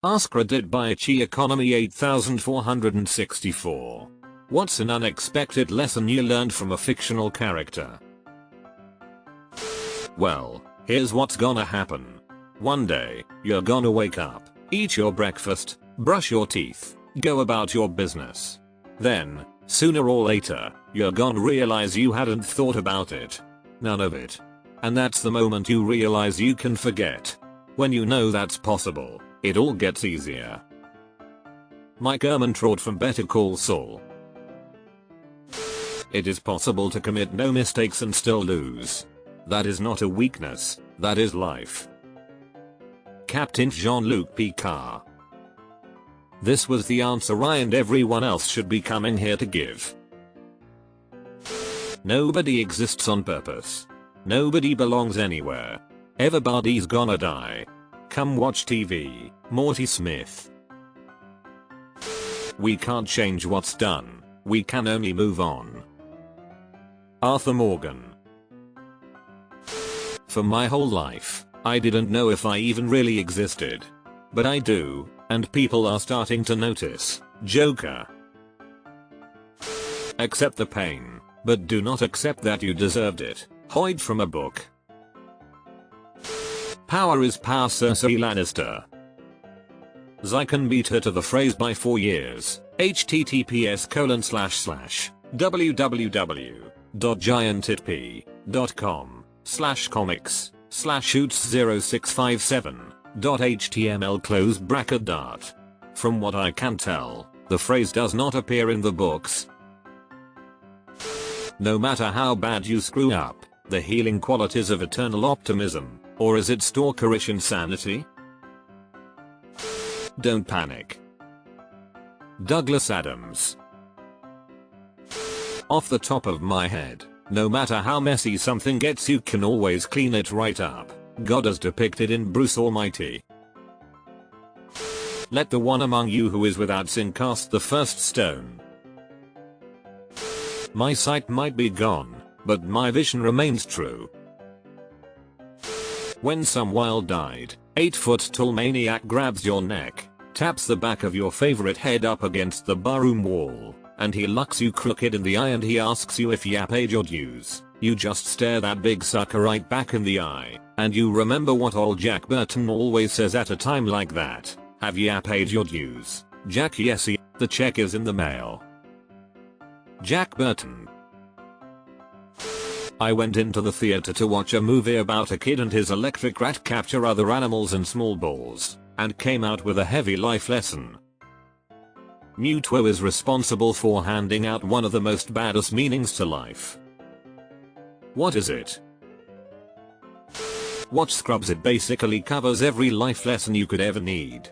AskReddit by Chi Economy 8464. What's an unexpected lesson you learned from a fictional character? Well, here's what's gonna happen. One day, you're gonna wake up, eat your breakfast, brush your teeth, go about your business. Then, sooner or later, you're gonna realize you hadn't thought about it. None of it. And that's the moment you realize you can forget. When you know that's possible, it all gets easier. Mike Ehrmantraut from Better Call Saul. It is possible to commit no mistakes and still lose. That is not a weakness, that is life. Captain Jean-Luc Picard. This was the answer I and everyone else should be coming here to give. Nobody exists on purpose. Nobody belongs anywhere. Everybody's gonna die. Come watch TV, Morty Smith. We can't change what's done, we can only move on. Arthur Morgan. For my whole life, I didn't know if I even really existed. But I do, and people are starting to notice. Joker. Accept the pain, but do not accept that you deserved it. Hoyd from a book. Power is power, Cersei Lannister. Zykan beat her to the phrase by 4 years. https://www.giantitp.com/comics/shoots0657.html From what I can tell, the phrase does not appear in the books. No matter how bad you screw up, the healing qualities of eternal optimism, or is it stalkerish insanity? Don't panic. Douglas Adams. Off the top of my head, no matter how messy something gets, you can always clean it right up. God as depicted in Bruce Almighty. Let the one among you who is without sin cast the first stone. My sight might be gone, but my vision remains true. When some wild-eyed, 8-foot-tall maniac grabs your neck, taps the back of your favorite head up against the barroom wall, and he looks you crooked in the eye and he asks you if ya paid your dues, you just stare that big sucker right back in the eye, and you remember what old Jack Burton always says at a time like that. Have ya paid your dues, Jack? Yes, the check is in the mail. Jack Burton. I went into the theater to watch a movie about a kid and his electric rat capture other animals and small balls, and came out with a heavy life lesson. Mutuo is responsible for handing out one of the most baddest meanings to life. What is it? Watch Scrubs, it basically covers every life lesson you could ever need.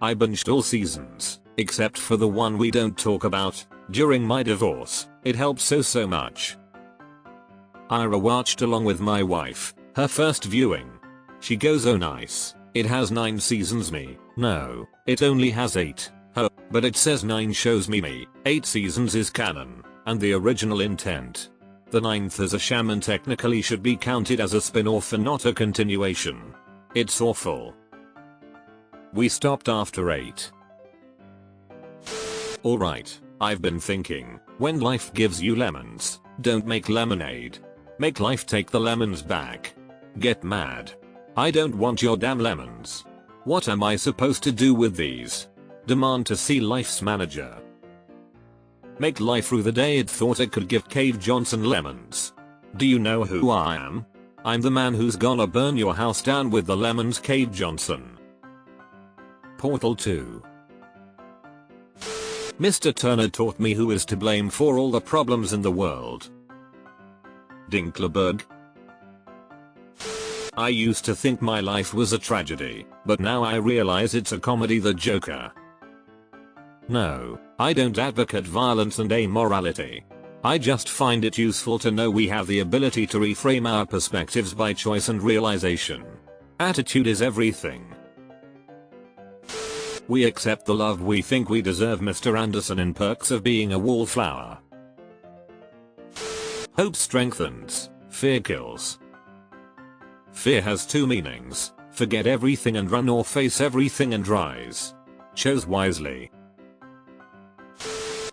I binged all seasons, except for the one we don't talk about, during my divorce. It helped so much. Ira watched along with my wife, her first viewing. She goes, oh nice, it has 9 seasons. Me, no, it only has 8. Oh, but it says 9 shows. Me, 8 seasons is canon, and the original intent. The 9th is a sham and technically should be counted as a spin-off and not a continuation. It's awful. We stopped after 8. Alright, I've been thinking, when life gives you lemons, don't make lemonade. Make life take the lemons back. Get mad. I don't want your damn lemons. What am I supposed to do with these? Demand to see life's manager. Make life through the day it thought it could give Cave Johnson lemons. Do you know who I am? I'm the man who's gonna burn your house down with the lemons, Cave Johnson. Portal 2. Mr. Turner taught me who is to blame for all the problems in the world. Dinkleberg. I used to think my life was a tragedy, but now I realize it's a comedy. The Joker. No, I don't advocate violence and amorality. I just find it useful to know we have the ability to reframe our perspectives by choice and realization. Attitude is everything. We accept the love we think we deserve. Mr. Anderson in Perks of Being a Wallflower. Hope strengthens, fear kills. Fear has 2 meanings. Forget everything and run, or face everything and rise. Chose wisely.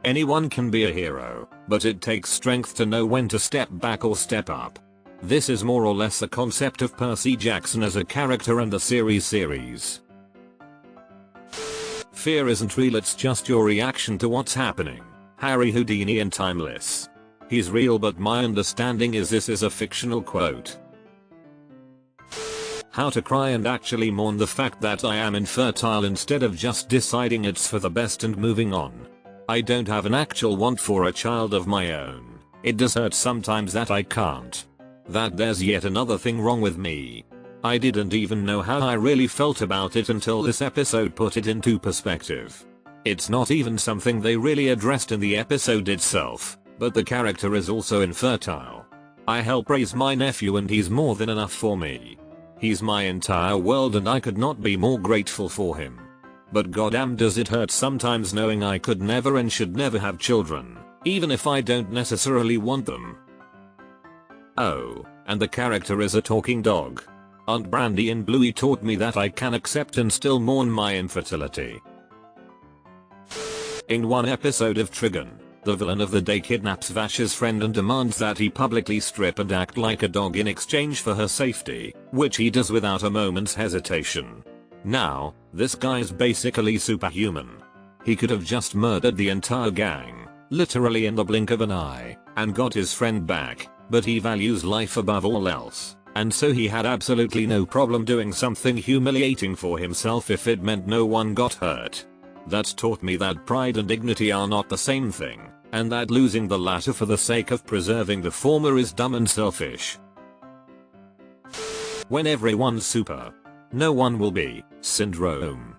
Anyone can be a hero, but it takes strength to know when to step back or step up. This is more or less the concept of Percy Jackson as a character and the series. Fear isn't real, it's just your reaction to what's happening. Harry Houdini in Timeless. He's real, but my understanding is this is a fictional quote. How to cry and actually mourn the fact that I am infertile instead of just deciding it's for the best and moving on. I don't have an actual want for a child of my own. It does hurt sometimes that I can't. That there's yet another thing wrong with me. I didn't even know how I really felt about it until this episode put it into perspective. It's not even something they really addressed in the episode itself, but the character is also infertile. I help raise my nephew and he's more than enough for me. He's my entire world and I could not be more grateful for him. But goddamn does it hurt sometimes knowing I could never and should never have children, even if I don't necessarily want them. Oh, and the character is a talking dog. Aunt Brandy in Bluey taught me that I can accept and still mourn my infertility. In one episode of Trigon, the villain of the day kidnaps Vash's friend and demands that he publicly strip and act like a dog in exchange for her safety, which he does without a moment's hesitation. Now, this guy's basically superhuman. He could have just murdered the entire gang, literally in the blink of an eye, and got his friend back, but he values life above all else, and so he had absolutely no problem doing something humiliating for himself if it meant no one got hurt. That's taught me that pride and dignity are not the same thing, and that losing the latter for the sake of preserving the former is dumb and selfish. When everyone's super, no one will be. Syndrome.